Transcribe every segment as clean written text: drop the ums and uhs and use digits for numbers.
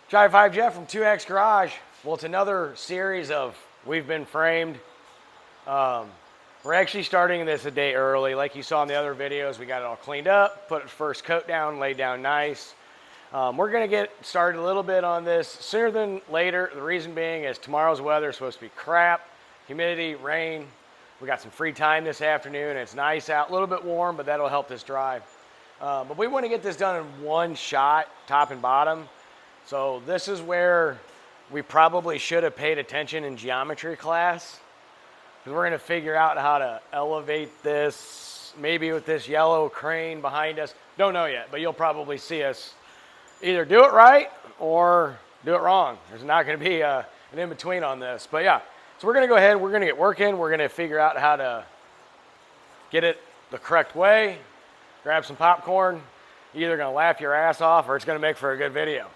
Drive 5 Jeff from 2X Garage. Well, it's another series of We've Been Framed. We're actually starting this a day early. Like you saw in the other videos, we got it all cleaned up, put the first coat down, laid down nice. We're gonna get started a little bit on this sooner than later. The reason being is tomorrow's weather is supposed to be crap, humidity, rain. We got some free time this afternoon. It's nice out, a little bit warm, but that'll help this drive. But we want to get this done in one shot, top and bottom. So this is where we probably should have paid attention in geometry class, because we're going to figure out how to elevate this, maybe with this yellow crane behind us. Don't know yet, but you'll probably see us either do it right or do it wrong. There's not going to be an in-between on this. But yeah, so we're going to go ahead, we're going to get working, we're going to figure out how to get it the correct way, grab some popcorn. You're either going to laugh your ass off or it's going to make for a good video.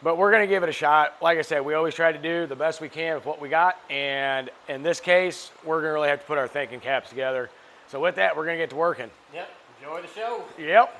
But we're going to give it a shot. Like I said, we always try to do the best we can with what we got. And in this case, we're going to really have to put our thinking caps together. So with that, we're going to get to working. Yep. Enjoy the show. Yep.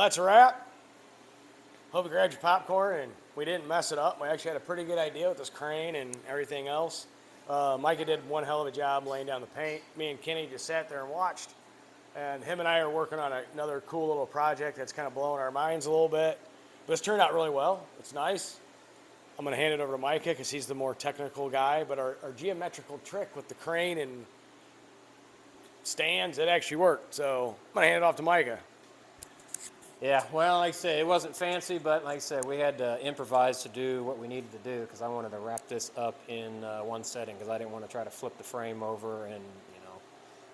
that's a wrap. Hope you grabbed your popcorn and we didn't mess it up. We actually had a pretty good idea with this crane and everything else. Micah did one hell of a job laying down the paint. Me and Kenny just sat there and watched. And him and I are working on another cool little project that's kind of blowing our minds a little bit. But it's turned out really well. It's nice. I'm going to hand it over to Micah because he's the more technical guy. But our geometrical trick with the crane and stands, it actually worked. So I'm going to hand it off to Micah. Yeah, well, like I say, it wasn't fancy, but like I said, we had to improvise to do what we needed to do because I wanted to wrap this up in one setting because I didn't want to try to flip the frame over and,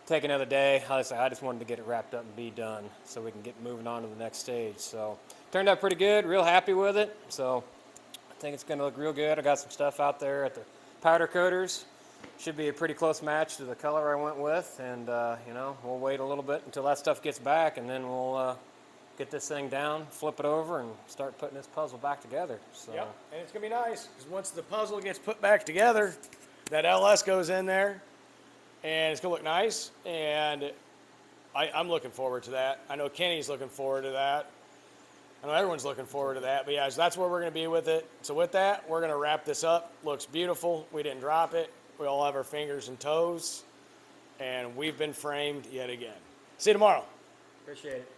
take another day. I just wanted to get it wrapped up and be done so we can get moving on to the next stage. So turned out pretty good, real happy with it. So I think it's going to look real good. I got some stuff out there at the powder coaters. Should be a pretty close match to the color I went with. And, we'll wait a little bit until that stuff gets back and then we'll get this thing down, flip it over, and start putting this puzzle back together. So. Yep, and it's going to be nice because once the puzzle gets put back together, that LS goes in there, and it's going to look nice, and I'm looking forward to that. I know Kenny's looking forward to that. I know everyone's looking forward to that, but yeah, so that's where we're going to be with it. So with that, we're going to wrap this up. Looks beautiful. We didn't drop it. We all have our fingers and toes, and we've been framed yet again. See you tomorrow. Appreciate it.